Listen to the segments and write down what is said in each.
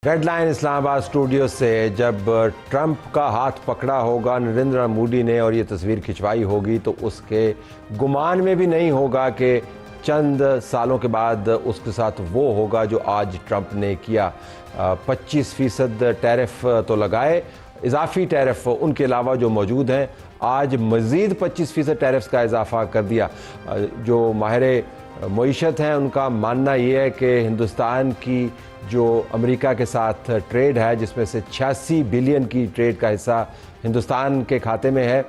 Red line Islamabad studio से जब Trump का हाथ पकड़ा होगा नरेंद्र मोदी ने और ये तस्वीर खिंचवाई होगी तो उसके गुमान में भी नहीं होगा कि चंद सालों के बाद उसके साथ वो होगा जो आज ट्रंप ने किया। 25% टैरिफ तो लगाए, इजाफी टैरिफ उनके अलावा जो मौजूद हैं आज मज़ीद 25% टैरिफ्स का इजाफा कर दिया। जो माहिर मईशत हैं उनका मानना ये है कि हिंदुस्तान की जो अमेरिका के साथ ट्रेड है जिसमें से 86 बिलियन की ट्रेड का हिस्सा हिंदुस्तान के खाते में है,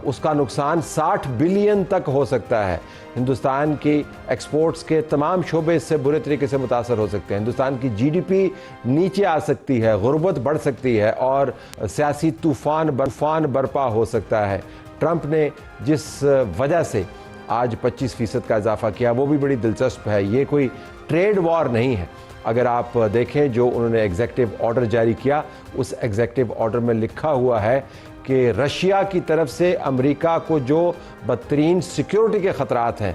उसका नुकसान 60 बिलियन तक हो सकता है। हिंदुस्तान की एक्सपोर्ट्स के तमाम शोबे इससे बुरे तरीके से मुतासर हो सकते हैं। हिंदुस्तान की जीडीपी नीचे आ सकती है, गुर्बत बढ़ सकती है और सियासी तूफ़ान बर्पा हो सकता है। ट्रंप ने जिस वजह से आज 25% का इजाफा किया वो भी बड़ी दिलचस्प है। ये कोई ट्रेड वॉर नहीं है। अगर आप देखें जो उन्होंने एग्जेक्टिव ऑर्डर जारी किया, उस एग्जेक्टिव ऑर्डर में लिखा हुआ है कि रशिया की तरफ से अमेरिका को जो बदतरीन सिक्योरिटी के ख़तरात हैं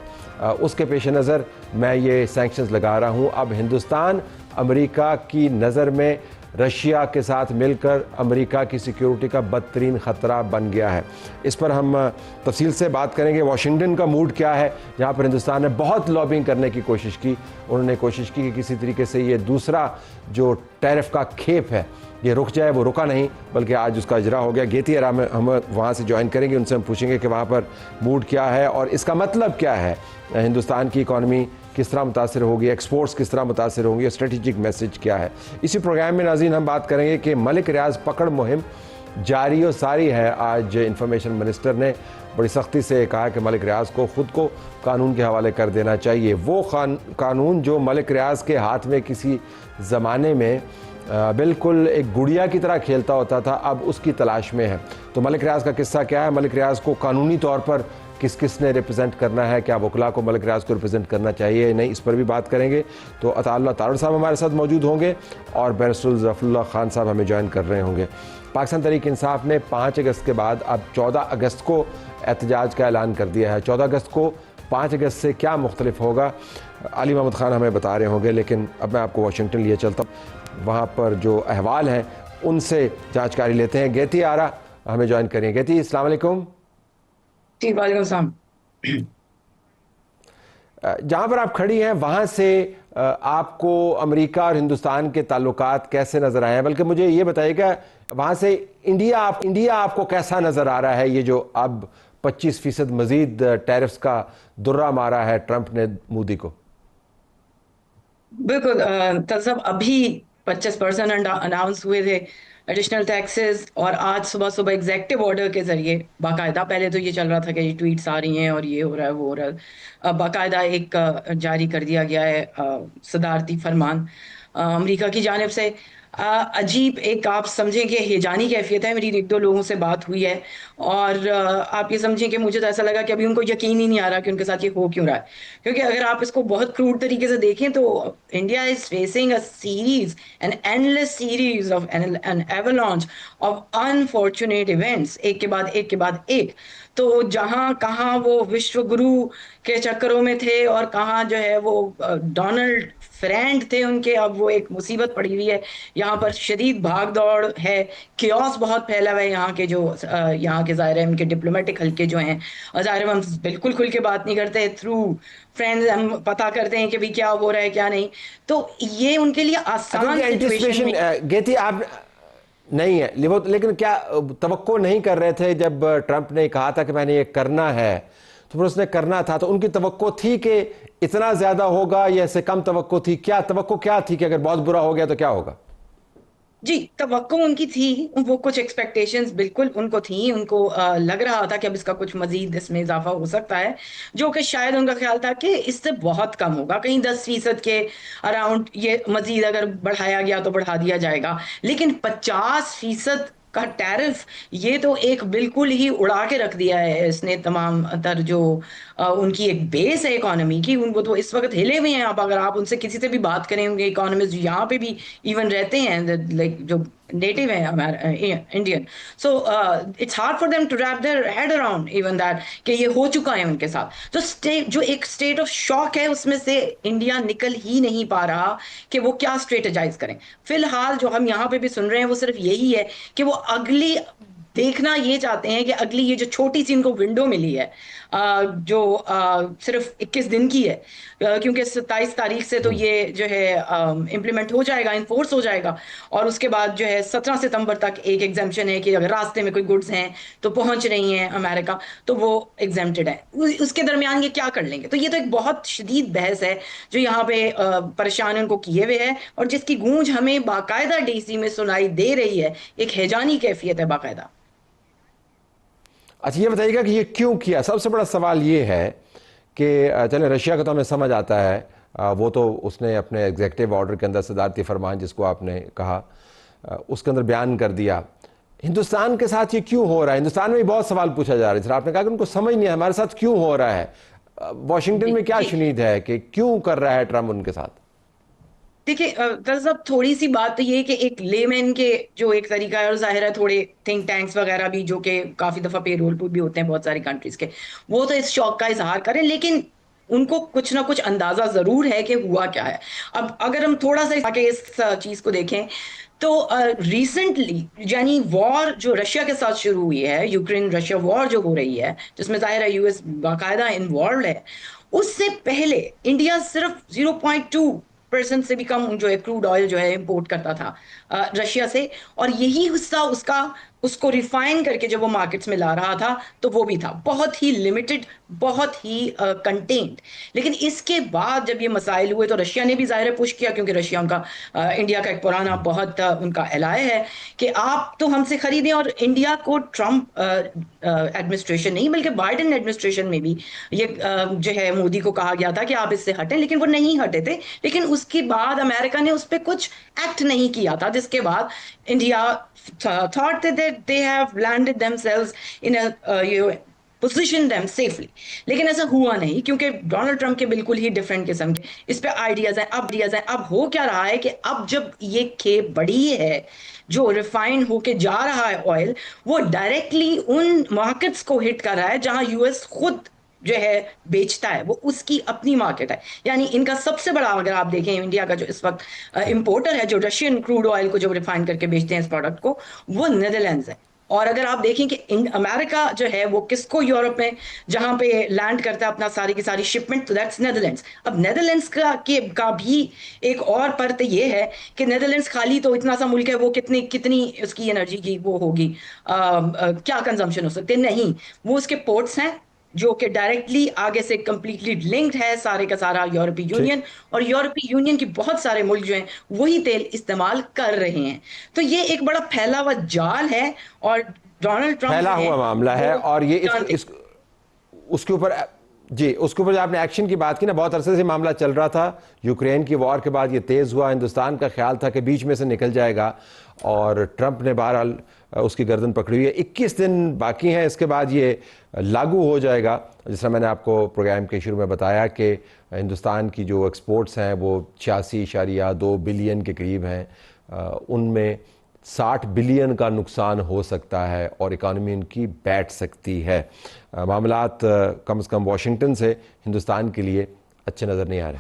उसके पेश नज़र मैं ये सैंक्शंस लगा रहा हूँ। अब हिंदुस्तान अमेरिका की नज़र में रशिया के साथ मिलकर अमेरिका की सिक्योरिटी का बदतरीन ख़तरा बन गया है। इस पर हम तफसील से बात करेंगे। वाशिंगटन का मूड क्या है, जहाँ पर हिंदुस्तान ने बहुत लॉबिंग करने की कोशिश की। उन्होंने कोशिश की कि किसी तरीके से ये दूसरा जो टैरिफ का खेप है ये रुक जाए, वो रुका नहीं बल्कि आज उसका इजरा हो गया। गेती आराम हम वहाँ से ज्वाइन करेंगे, उनसे हम पूछेंगे कि वहाँ पर मूड क्या है और इसका मतलब क्या है, हिंदुस्तान की इकॉनमी किस तरह मुतासर होगी, एक्सपोर्ट्स किस तरह मुतासर होंगी, स्ट्रेटेजिक मैसेज क्या है। इसी प्रोग्राम में नाज़रीन हम बात करेंगे कि मलिक रियाज पकड़ मुहिम जारी और सारी है। आज इंफॉर्मेशन मिनिस्टर ने बड़ी सख्ती से कहा कि मलिक रियाज को ख़ुद को कानून के हवाले कर देना चाहिए। वो कानून जो मलिक रियाज के हाथ में किसी ज़माने में बिल्कुल एक गुड़िया की तरह खेलता होता था, अब उसकी तलाश में है। तो मलिक रियाज का किस्सा क्या है, मलिक रियाज को कानूनी तौर पर किस किस ने रिप्रेजेंट करना है, क्या वकला को मलिक रियाज को रिप्रेजेंट करना चाहिए नहीं, इस पर भी बात करेंगे। तो अताउल्लाह तारड़ साहब हमारे साथ मौजूद होंगे और बैरिस्टर ज़फ़रुल्लाह खान साहब हमें ज्वाइन कर रहे होंगे। पाकिस्तान तहरीक इंसाफ ने 5 अगस्त के बाद अब 14 अगस्त को एहतजाज का ऐलान कर दिया है। 14 अगस्त को 5 अगस्त से क्या मुख्तलिफ होगा अली महमूद खान हमें बता रहे होंगे, लेकिन अब मैं आपको वाशिंगटन लिए चलता हूँ। वहाँ पर जो अहवाल हैं उनसे जानकारी लेते हैं। गेती आरा हमें ज्वाइन करें। गेती, अस्सलाम वालेकुम। जी वालेकुम सलाम। जहाँ पर आप खड़ी हैं वहाँ से आपको अमेरिका और हिंदुस्तान के ताल्लुकात कैसे नज़र आए हैं, बल्कि मुझे ये बताइएगा वहाँ से इंडिया आपको कैसा नज़र आ रहा है। ये जो अब 25% मजीद टैरिफ्स का दुर्रा मारा है ट्रंप ने मोदी को। बिल्कुल तो सब अभी 25% अनाउंस हुए थे एडिशनल टैक्सेस, और आज सुबह सुबह एग्जेक्टिव ऑर्डर के जरिए बाकायदा, पहले तो ये चल रहा था कि ये ट्वीट्स आ रही हैं और ये हो रहा है वो हो रहा है, अब बाकायदा एक जारी कर दिया गया है सदारती फरमान अमेरिका की जानिब से। अजीब एक आप समझें कि हिजानी कैफियत है। मेरी एक दो लोगों से बात हुई है और आप ये समझें कि मुझे तो ऐसा लगा कि अभी उनको यकीन ही नहीं आ रहा कि उनके साथ ये हो क्यों रहा है। क्योंकि अगर आप इसको बहुत क्रूड तरीके से देखें तो India is facing a series, an endless series of an avalanche of unfortunate events, एक के बाद एक के बाद एक। तो जहां कहां वो विश्व गुरु के चक्करों में थे और कहां जो है वो डोनाल्ड फ्रेंड थे उनके, अब वो एक मुसीबत पड़ी हुई है। यहाँ पर शदीद भाग दौड़ है, क्योस बहुत फैला हुआ है। यहाँ के जो यहाँ के ज़ाहिर है उनके डिप्लोमेटिक हल्के जो हैं, और ज़ाहिर हम बिल्कुल खुल के बात नहीं करते, थ्रू फ्रेंड्स हम पता करते हैं कि भाई क्या हो रहा है क्या नहीं। तो ये उनके लिए आसान सिचुएशन में गेती आप नहीं है लेकिन क्या तवक्को नहीं कर रहे थे जब ट्रंप ने कहा था कि मैंने ये करना है, तो फिर उसने करना था, तो उनकी तवक्को थी कि इतना ज्यादा होगा या इससे कम तवक्को थी? क्या तवक्को क्या थी कि अगर बहुत बुरा हो गया तो क्या होगा? जी, तवक्को उनकी थी, वो कुछ एक्सपेक्टेशंस बिल्कुल उनको थी। उनको लग रहा था कि अब इसका कुछ मजीद इसमें इजाफा हो सकता है, जो कि शायद उनका ख्याल था कि इससे बहुत कम होगा, कहीं 10% के अराउंड ये मजीद अगर बढ़ाया गया तो बढ़ा दिया जाएगा। लेकिन 50% का टैरिफ, ये तो एक बिल्कुल ही उड़ा के रख दिया है इसने तमाम तर जो उनकी एक बेस है इकोनॉमी की। उनको तो इस वक्त हिले हुए हैं। आप अगर आप उनसे किसी से भी बात करें, उनके इकोनॉमिस्ट यहाँ पे भी इवन रहते हैं, लाइक जो नेटिव है Indian, so it's hard for them to wrap their head around even that कि ये हो चुका है उनके साथ। तो स्टेट जो एक स्टेट ऑफ शॉक है उसमें से इंडिया निकल ही नहीं पा रहा कि वो क्या स्ट्रेटेजाइज करें। फिलहाल जो हम यहाँ पे भी सुन रहे हैं वो सिर्फ यही है कि वो अगली देखना ये चाहते हैं कि अगली ये जो छोटी सी इनको विंडो मिली है, जो सिर्फ 21 दिन की है, क्योंकि 27 तारीख से तो ये जो है इम्प्लीमेंट हो जाएगा, इन्फोर्स हो जाएगा। और उसके बाद जो है 17 सितंबर तक एक एग्जाम्पशन है कि अगर रास्ते में कोई गुड्स हैं तो पहुंच रही हैं अमेरिका, तो वो एग्जेम्प्टेड है। उसके दरमियान ये क्या कर लेंगे? तो ये तो एक बहुत शदीद बहस है जो यहाँ पे परेशान उनको किए हुए है, और जिसकी गूंज हमें बाकायदा डीसी में सुनाई दे रही है। एक हैजानी कैफियत है बाकायदा। अच्छा, ये बताइएगा कि ये क्यों किया। सबसे बड़ा सवाल ये है कि चले रशिया का तो हमें समझ आता है, वो तो उसने अपने एग्जेक्टिव ऑर्डर के अंदर सदारती फरमान जिसको आपने कहा, उसके अंदर बयान कर दिया। हिंदुस्तान के साथ ये क्यों हो रहा है? हिंदुस्तान में भी बहुत सवाल पूछा जा रहा है सर। आपने कहा कि उनको समझ नहीं है हमारे साथ क्यों हो रहा है। वॉशिंगटन में क्या शुनीद है कि क्यों कर रहा है ट्रम्प उनके साथ? देखिए साहब, थोड़ी सी बात तो ये है कि एक लेमैन के जो एक तरीका है, और जाहिर है थोड़े थिंक टैंक्स वगैरह भी जो कि काफी दफा पेरोल पर भी होते हैं बहुत सारी कंट्रीज के, वो तो इस शौक का इजहार करें, लेकिन उनको कुछ ना कुछ अंदाजा जरूर है कि हुआ क्या है। अब अगर हम थोड़ा सा आगे इस चीज को देखें तो रिसेंटली यानी वॉर जो रशिया के साथ शुरू हुई है, यूक्रेन रशिया वॉर जो हो रही है जिसमें जाहिर है यूएस बाकायदा इन्वॉल्व है, उससे पहले इंडिया सिर्फ 0.2% से भी कम जो है क्रूड ऑयल जो है इंपोर्ट करता था रशिया से, और यही हिस्सा उसका उसको रिफाइन करके जब वो मार्केट्स में ला रहा था तो वो भी था बहुत ही लिमिटेड, बहुत ही कंटेन्ड। लेकिन इसके बाद जब ये मसाइल हुए तो रशिया ने भी ज़ाहिर पुश किया, क्योंकि रशिया उनका इंडिया का एक पुराना बहुत उनका एलाय है कि आप तो हमसे खरीदें। और इंडिया को ट्रम्प एडमिनिस्ट्रेशन नहीं बल्कि बाइडेन एडमिनिस्ट्रेशन में भी ये जो है मोदी को कहा गया था कि आप इससे हटें, लेकिन वो नहीं हटे थे। लेकिन उसके बाद अमेरिका ने उस पर कुछ एक्ट नहीं किया था, जिसके बाद India thought that they have landed themselves in a position them safely। लेकिन ऐसा हुआ नहीं, क्योंकि डोनाल्ड ट्रंप के बिल्कुल ही डिफरेंट किस्म के इस पे आइडियाज हैं। अब हो क्या रहा है कि अब जब ये खेप बड़ी है जो रिफाइन होके जा रहा है ऑयल, वो डायरेक्टली उन मार्केट्स को हिट कर रहा है जहां यूएस खुद जो है बेचता है, वो उसकी अपनी मार्केट है। यानी इनका सबसे बड़ा, अगर आप देखें इंडिया का जो इस वक्त इंपोर्टर है जो रशियन क्रूड ऑयल को जो रिफाइन करके बेचते हैं इस प्रोडक्ट को, वो नेदरलैंड्स है। और अगर आप देखें कि अमेरिका जो है वो किसको यूरोप में जहां पे लैंड करता है अपना सारी की सारी शिपमेंट, तो दैट्स नेदरलैंड्स। अब नेदरलैंड्स का भी एक और परत ये है कि नेदरलैंड्स खाली तो इतना सा मुल्क है, वो कितनी कितनी उसकी एनर्जी की वो होगी, क्या कंजम्पशन हो सकते, नहीं। वो उसके पोर्ट्स हैं जो कि डायरेक्टली आगे से कंप्लीटली लिंक्ड है सारे का सारा यूरोपीय ठीक। यूनियन, और यूरोपीय यूनियन की बहुत सारे मुल्क जो हैं वही तेल इस्तेमाल कर रहे हैं। तो ये एक बड़ा फैला हुआ जाल है, और डोनाल्ड ट्रंप जो फैला है हुआ मामला है वो और ये जानते इस उसके ऊपर जी, उसके ऊपर जो आपने एक्शन की बात की ना, बहुत अरसे से मामला चल रहा था। यूक्रेन की वॉर के बाद ये तेज़ हुआ। हिंदुस्तान का ख्याल था कि बीच में से निकल जाएगा, और ट्रंप ने बहरहाल उसकी गर्दन पकड़ी हुई है। 21 दिन बाकी हैं, इसके बाद ये लागू हो जाएगा। जिस तरह मैंने आपको प्रोग्राम के शुरू में बताया कि हिंदुस्तान की जो एक्सपोर्ट्स हैं वो 86.2 बिलियन के करीब हैं। उनमें 60 बिलियन का नुकसान हो सकता है और इकानमी इनकी बैठ सकती है। मामलात कम से कम वाशिंगटन से हिंदुस्तान के लिए अच्छे नज़र नहीं आ रहे।